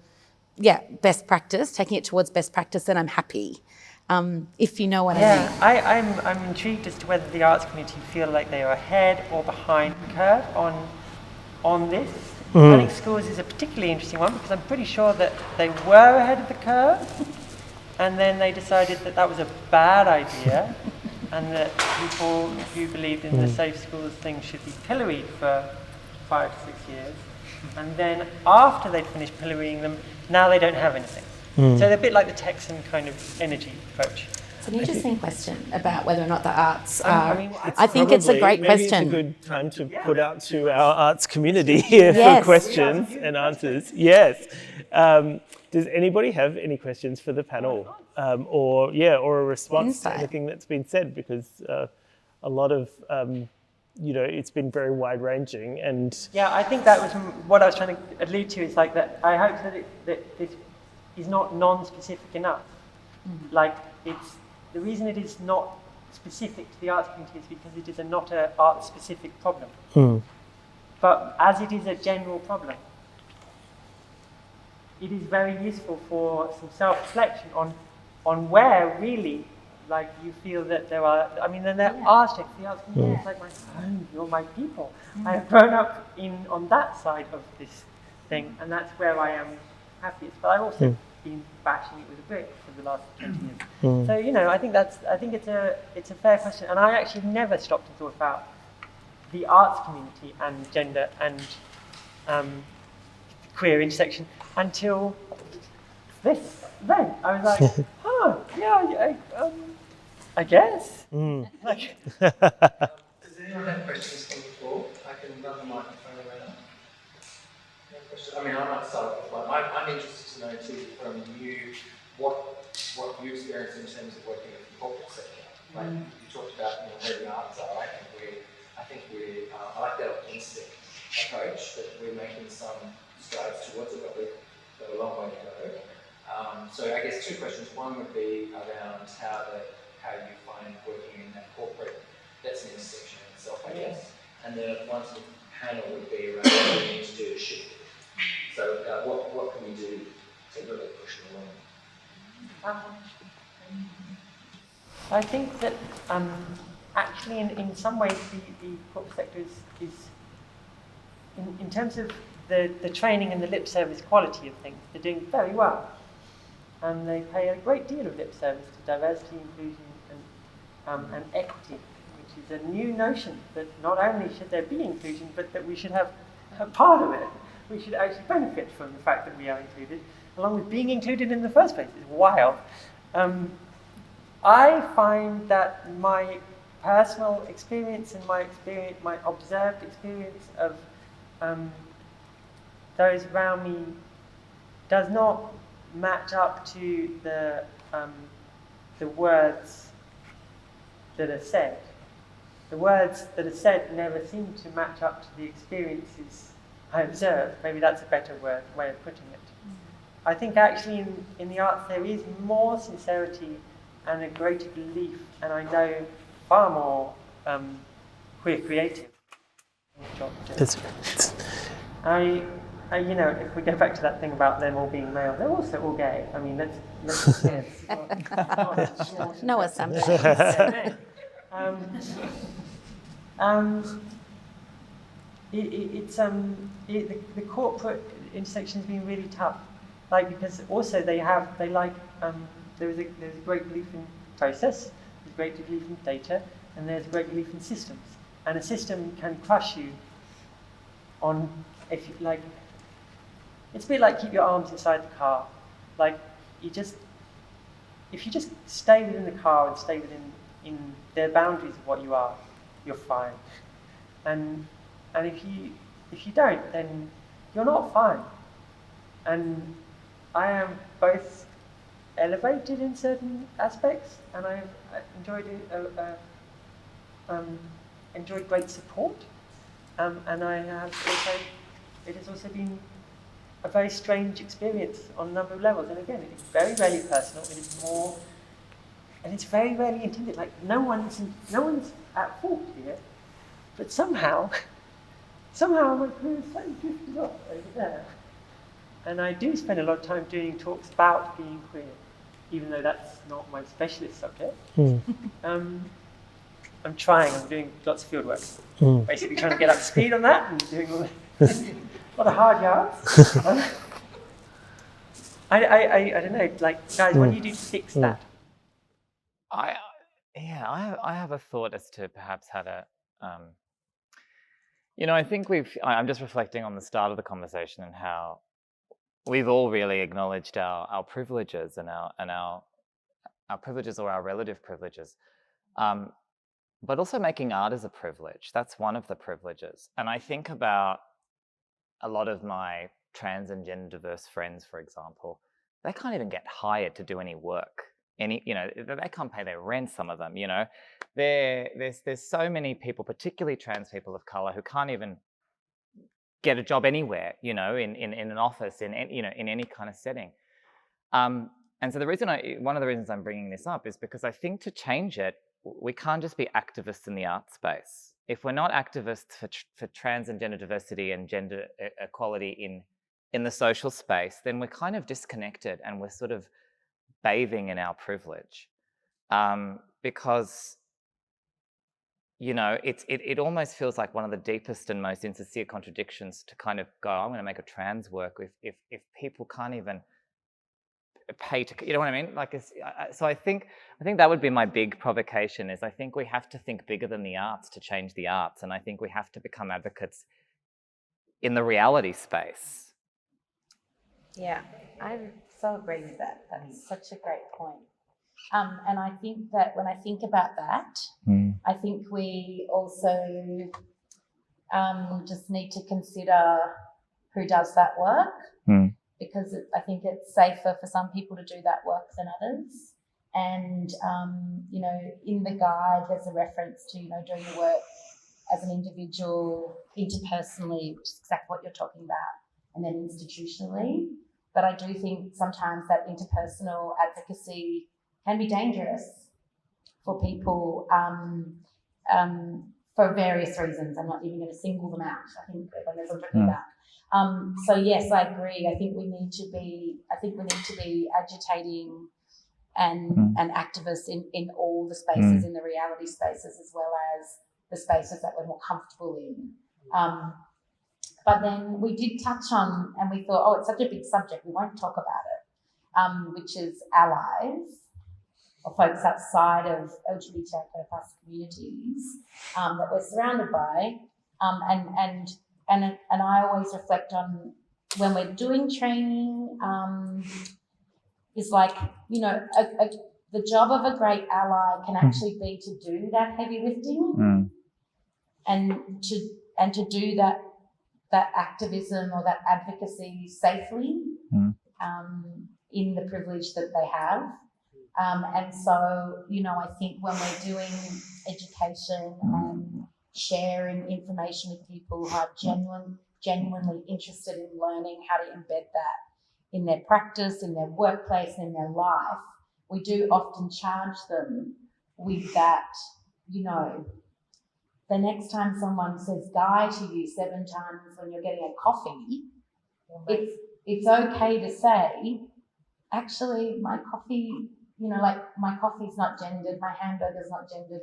best practice, taking it towards best practice, then I'm happy. If you know what I mean. Yeah, I'm intrigued as to whether the arts community feel like they are ahead or behind the curve on this. I think schools is a particularly interesting one, because I'm pretty sure that they were ahead of the curve, and then they decided that that was a bad idea, and that people who believed in the safe schools thing should be pilloried for 5 to 6 years, and then after they'd finished pillorying them, now they don't have anything. So they're a bit like the Texan kind of energy approach. It's an interesting question about whether or not the arts are. I think it's a great question. Maybe it's a good time to put out to our arts community here for questions and answers. Yes. Does anybody have any questions for the panel, or a response to anything that's been said? Because a lot of it's been very wide-ranging, and I think that was what I was trying to allude to. Is like that. I hope that this is not non-specific enough. Like the reason it is not specific to the arts community is because it is not an art-specific problem. But as it is a general problem, it is very useful for some self-reflection on where really, like, you feel that there are. I mean, then there are strengths. The arts community is like my home. You're my people. I have grown up on that side of this thing, and that's where I am happiest. But I've also been bashing it with a brick for the last 20 years. So I think it's a fair question, and I actually never stopped and thought about the arts community and gender and queer intersection until this event. I was like, I guess. Like, Does anyone have questions from the floor? I can run the microphone around. I mean, I might start with one. I'm interested to know too from you what you experience in terms of working in the corporate sector. Like you talked about where the arts are. I like that optimistic approach that we're making some strides towards it, but we've got a long way to go. So I guess two questions. One would be around how you find working in that corporate. That's an intersection in itself, I guess. And the one to the panel would be around what we need to do to shift it. So what can we do to really push it along? I think that actually in some ways the corporate sector is in terms of the training and the lip service quality of things, they're doing very well. And they pay a great deal of lip service to diversity, inclusion and equity, which is a new notion that not only should there be inclusion, but that we should have a part of it. We should actually benefit from the fact that we are included, along with being included in the first place. It's wild. I find that my personal experience and my observed experience of those around me does not match up to the words that are said. The words that are said never seem to match up to the experiences I observe. Maybe that's a better way of putting it. I think actually in the arts there is more sincerity and a greater belief, and I know far more queer creative. If we go back to that thing about them all being male, they're also all gay. I mean, let's no assumptions. The corporate intersection has been really tough, because also there's a great belief in process, there's a great belief in data, and there's a great belief in systems. And a system can crush you if you it's a bit like keep your arms inside the car. If you just stay within the car and stay within the boundaries of what you are, you're fine. And if you don't, then you're not fine. And I am both elevated in certain aspects, and I've enjoyed great support, and I have also, it has also been a very strange experience on a number of levels. And again, it's very rarely personal. It is more, and it's very rarely intended. Like no one's at fault here, but somehow my career is slightly drifted off over there. And I do spend a lot of time doing talks about being queer, even though that's not my specialist subject. I'm trying. I'm doing lots of field work. Basically trying to get up to speed on that and doing all a lot of hard yards. I don't know, like, guys, what do you do to fix that? I have a thought as to perhaps how to, I think I'm just reflecting on the start of the conversation and how we've all really acknowledged our privileges and our privileges or our relative privileges. But also making art is a privilege. That's one of the privileges. And I think about a lot of my trans and gender diverse friends, for example, they can't even get hired to do any work. They can't pay their rent, some of them, There's so many people, particularly trans people of color, who can't even get a job anywhere, in an office, in any kind of setting. And so one of the reasons I'm bringing this up is because I think to change it, we can't just be activists in the art space. If we're not activists for trans and gender diversity and gender equality in the social space, then we're kind of disconnected and we're sort of bathing in our privilege. Because, it almost feels like one of the deepest and most insincere contradictions to kind of go, I'm going to make a trans work if people can't even pay to, you know what I mean? So I think that would be my big provocation is I think we have to think bigger than the arts to change the arts. And I think we have to become advocates in the reality space. Yeah, I so agree with that. That's such a great point. And I think that when I think about that, I think we also just need to consider who does that work, because I think it's safer for some people to do that work than others. And, in the guide, there's a reference to, doing the work as an individual, interpersonally, which is exactly what you're talking about, and then institutionally. But I do think sometimes that interpersonal advocacy can be dangerous for people for various reasons. I'm not even going to single them out. I think everyone knows what I'm talking about. So yes, I agree. I think we need to be agitating and activists in all the spaces, in the reality spaces as well as the spaces that we're more comfortable in. But then we did touch on, and we thought, it's such a big subject, we won't talk about it, which is allies, or folks outside of LGBTIQ+ communities that we're surrounded by. And I always reflect on when we're doing training, is like, the job of a great ally can actually be to do that heavy lifting and to do that activism or that advocacy safely in the privilege that they have. And so, I think when we're doing education and sharing information with people who are genuinely interested in learning how to embed that in their practice, in their workplace, and in their life, we do often charge them with that, the next time someone says guy to you 7 times when you're getting a coffee, it's okay to say, actually, my coffee, my coffee's not gendered, my hamburger's not gendered,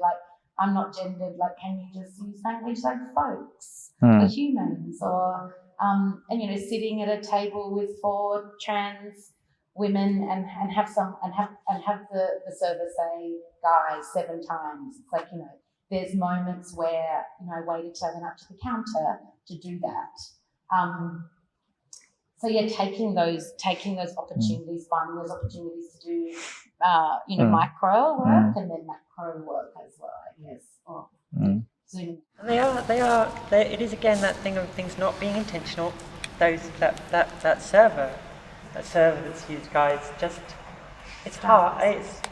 I'm not gendered, can you just use language like folks or humans, or and sitting at a table with 4 trans women and have the server say guys 7 times. It's like, there's moments where, I waited till I went up to the counter to do that. So yeah, taking those opportunities, finding those opportunities to do, micro work and then macro work as well, I guess. Zoom. And it is again that thing of things not being intentional. That server a server that's used, guys. Just, it's hard.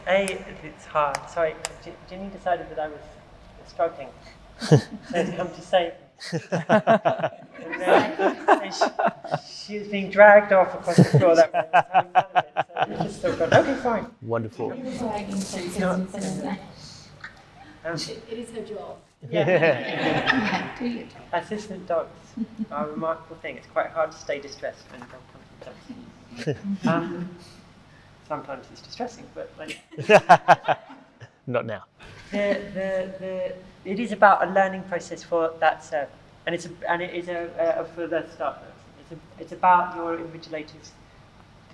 It's hard. Sorry, Ginny decided that I was struggling. So it's come to save me. And she was being dragged off across the floor that way. So we just still got, okay, fine. Wonderful. It is her job. Yeah. Do you? Assistant dogs are a remarkable thing. It's quite hard to stay distressed when a dog comes to dogs. Sometimes it's distressing, but like, Not now. it is about a learning process for that server, and it is for the staff. It's about your invigilators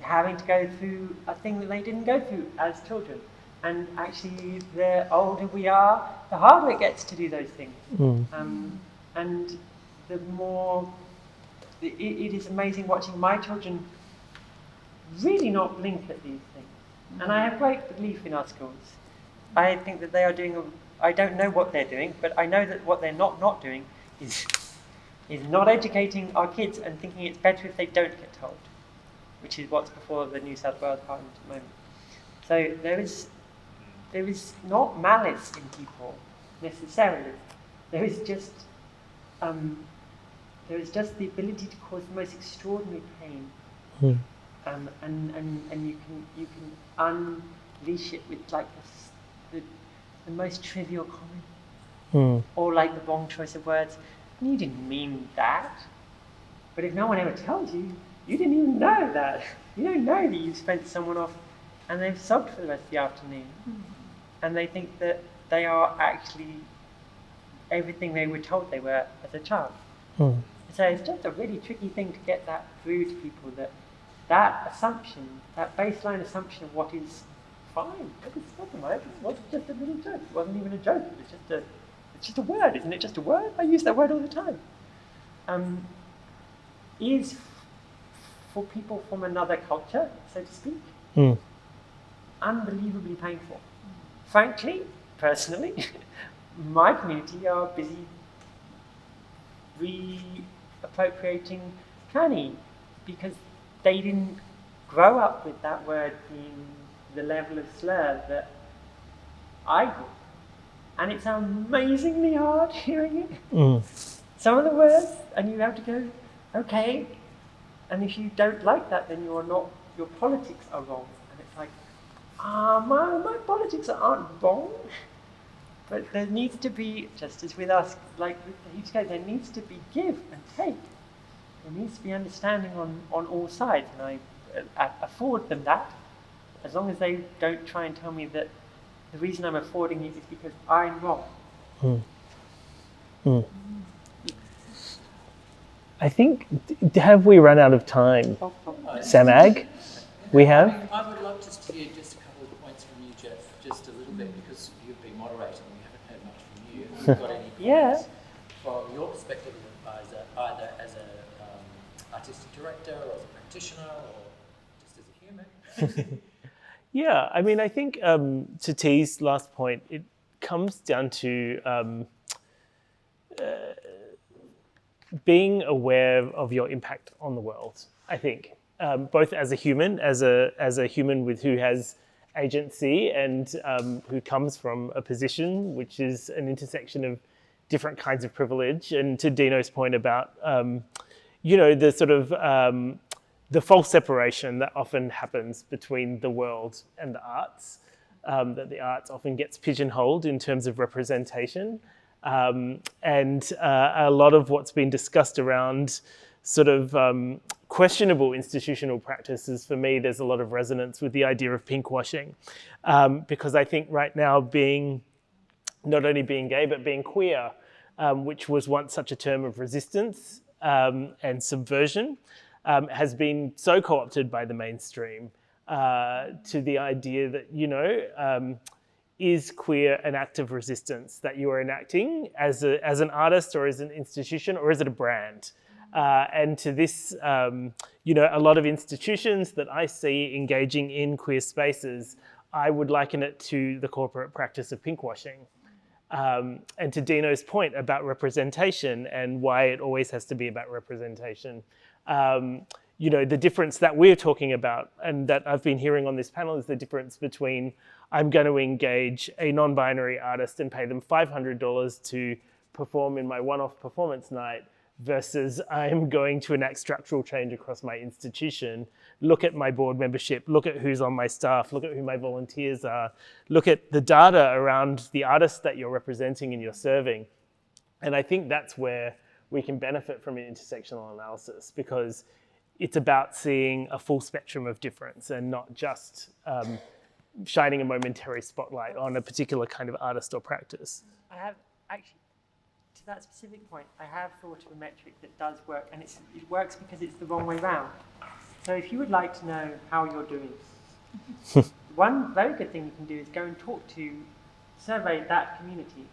having to go through a thing that they didn't go through as children. And actually, the older we are, the harder it gets to do those things. And the more, it is amazing watching my children really not blink at these things. And I have great belief in our schools. I think that they are doing, I don't know what they're doing, but I know that what they're not doing is not educating our kids and thinking it's better if they don't get told, which is what's before the New South Wales Parliament at the moment. So there is not malice in people necessarily. There is just the ability to cause the most extraordinary pain, and you can unleash it with like the most trivial comment, or like the wrong choice of words. You didn't mean that, but if no one ever tells you, you didn't even know that. You don't know that you've spent someone off, and they've sobbed for the rest of the afternoon. And they think that they are actually everything they were told they were as a child. So it's just a really tricky thing to get that through to people, that assumption, that baseline assumption of what is fine. It's nothing, right? It wasn't just a little joke. It wasn't even a joke. It's just a word, isn't it? Just a word? I use that word all the time. Is for people from another culture, so to speak, unbelievably painful. Frankly, personally, my community are busy reappropriating tranny because they didn't grow up with that word being the level of slur that I grew. And it's amazingly hard hearing it. Some of the words, and you have to go, okay, and if you don't like that, then your politics are wrong. And it's like, my politics aren't wrong, but there needs to be, just as with us, like with the Heaps Code, there needs to be give and take. There needs to be understanding on all sides, and I afford them that, as long as they don't try and tell me that the reason I'm affording it is because I'm wrong. I think, have we run out of time? SAMAG? We have? I would love to hear just a couple of points from you, Jeff, just a little bit, because you've been moderating and we haven't heard much from you. Have you got any comments from your perspective, either as an artistic director or as a practitioner or just as a human? Yeah, I mean, I think to T's last point, it comes down to being aware of your impact on the world, I think. Both as a human, as a human who has agency and who comes from a position which is an intersection of different kinds of privilege. And to Dino's point about, the sort of the false separation that often happens between the world and the arts, that the arts often gets pigeonholed in terms of representation. And a lot of what's been discussed around sort of questionable institutional practices, for me, there's a lot of resonance with the idea of pinkwashing. Because I think right now not only being gay, but being queer, which was once such a term of resistance and subversion, has been so co-opted by the mainstream to the idea that, is queer an act of resistance that you are enacting as an artist or as an institution, or is it a brand? And to this, a lot of institutions that I see engaging in queer spaces, I would liken it to the corporate practice of pinkwashing. And to Dino's point about representation and why it always has to be about representation, the difference that we're talking about and that I've been hearing on this panel is the difference between I'm going to engage a non-binary artist and pay them $500 to perform in my one-off performance night versus I'm going to enact structural change across my institution, look at my board membership, look at who's on my staff, look at who my volunteers are, look at the data around the artists that you're representing and you're serving. And I think that's where we can benefit from an intersectional analysis, because it's about seeing a full spectrum of difference and not just shining a momentary spotlight on a particular kind of artist or practice. I have actually, to that specific point, I have thought of a metric that does work, and it works because it's the wrong way round. So if you would like to know how you're doing, one very good thing you can do is go and survey that community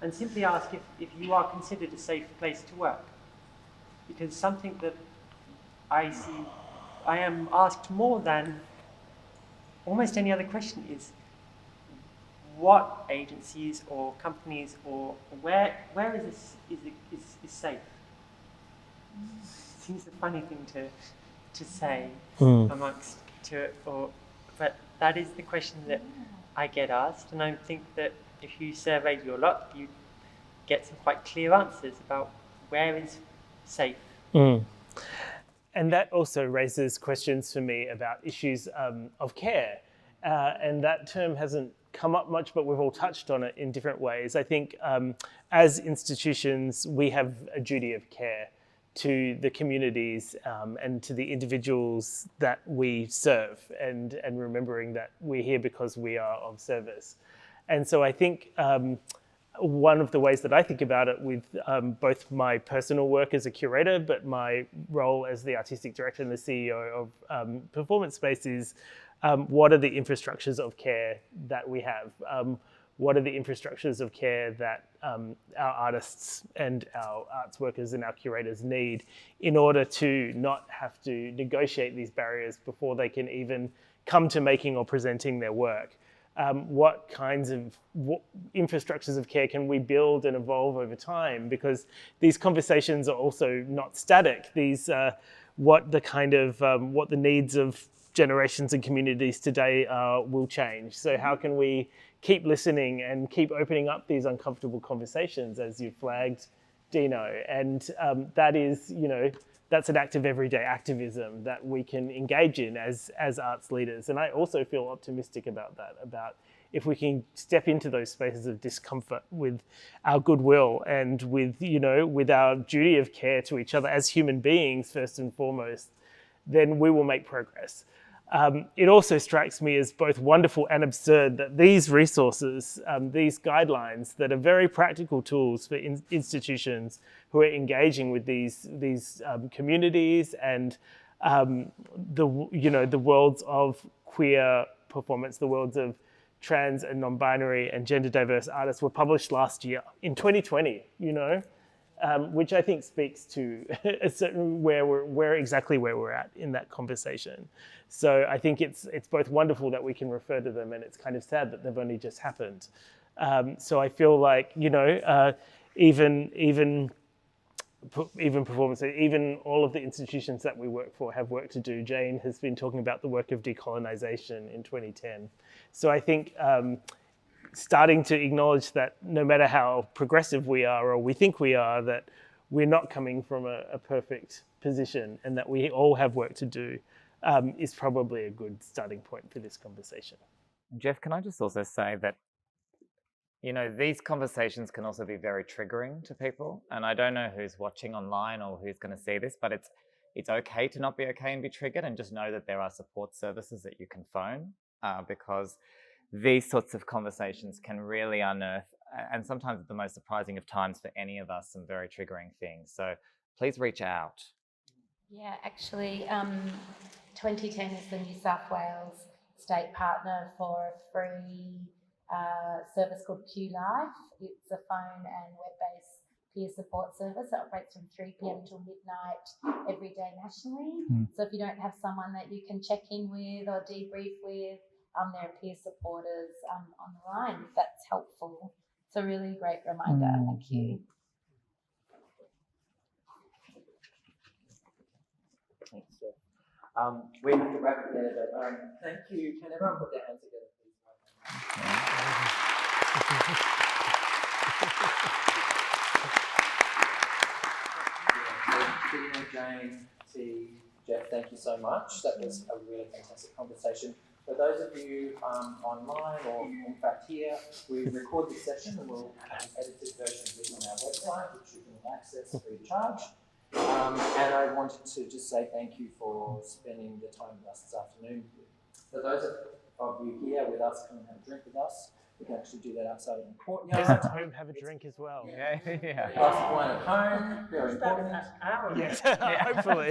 and simply ask if you are considered a safe place to work. Because something that I see, I am asked more than almost any other question is, what agencies or companies or where is safe? Seems a funny thing to say amongst but that is the question that I get asked, and I think that if you surveyed your lot, you get some quite clear answers about where is safe. And that also raises questions for me about issues of care. And that term hasn't come up much, but we've all touched on it in different ways. I think as institutions, we have a duty of care to the communities and to the individuals that we serve, and remembering that we're here because we are of service. And so I think one of the ways that I think about it with both my personal work as a curator, but my role as the artistic director and the CEO of Performance Space is what are the infrastructures of care that we have? What are the infrastructures of care that our artists and our arts workers and our curators need in order to not have to negotiate these barriers before they can even come to making or presenting their work? What kinds of infrastructures of care can we build and evolve over time? Because these conversations are also not static. These what the needs of generations and communities today will change. So how can we keep listening and keep opening up these uncomfortable conversations, as you flagged, Dino? And that is, that's an act of everyday activism that we can engage in as arts leaders. And I also feel optimistic about that, about if we can step into those spaces of discomfort with our goodwill and with our duty of care to each other as human beings, first and foremost, then we will make progress. It also strikes me as both wonderful and absurd that these resources, these guidelines that are very practical tools for institutions who are engaging with these communities and the worlds of queer performance, the worlds of trans and non-binary and gender diverse artists were published last year in 2020. Which I think speaks to a certain where we're at in that conversation. So I think it's both wonderful that we can refer to them, and it's kind of sad that they've only just happened. So I feel like even performance, even all of the institutions that we work for have work to do. Jane has been talking about the work of decolonization in 2010. So I think starting to acknowledge that no matter how progressive we are or we think we are, that we're not coming from a perfect position and that we all have work to do is probably a good starting point for this conversation. Jeff, can I just also say that, these conversations can also be very triggering to people. And I don't know who's watching online or who's going to see this, but it's okay to not be okay and be triggered, and just know that there are support services that you can phone because these sorts of conversations can really unearth, and sometimes at the most surprising of times for any of us, some very triggering things. So please reach out. Yeah, actually, 2010 is the New South Wales state partner for a free service called Q Life. It's a phone and web-based peer support service that operates from 3 p.m. till midnight every day nationally. So if you don't have someone that you can check in with or debrief with, there are peer supporters on the line, if that's helpful. It's a really great reminder. Thank you. Thanks, Jeff. We have to wrap it there, but thank you. Can everyone put their hands together, please? Dino, Jane, T, Jeff, thank you so much. That was a really fantastic conversation. For those of you online or in fact here, we record this session and we'll have an edited version of this on our website, which you can access free of charge. And I wanted to just say thank you for spending the time with us this afternoon. For those of you here with us, come and have a drink with us. We can actually do that outside in the courtyard. Those at home have a drink as well. Yeah. A glass of wine at home, very important. Yes, hopefully.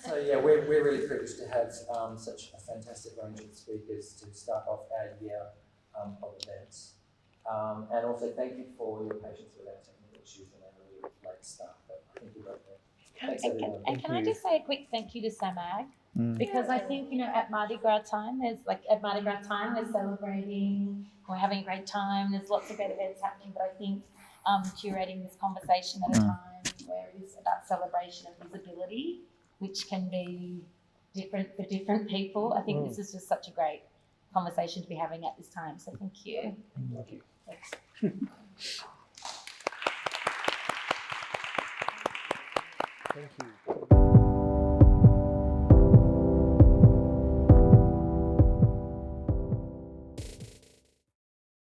So yeah, we're really privileged to have such a fantastic range of speakers to start off our year of events. And also thank you for your patience with our technical issues and our really late start. But I think we're okay. Thanks, everyone. And can I just say a quick thank you to SAMAG? Because I think, at Mardi Gras time, we're celebrating, we're having a great time, there's lots of great events happening, but I think curating this conversation at a time where it is about celebration and visibility, which can be different for different people, I think this is just such a great conversation to be having at this time, so thank you. Thank you. Thanks. Thank you.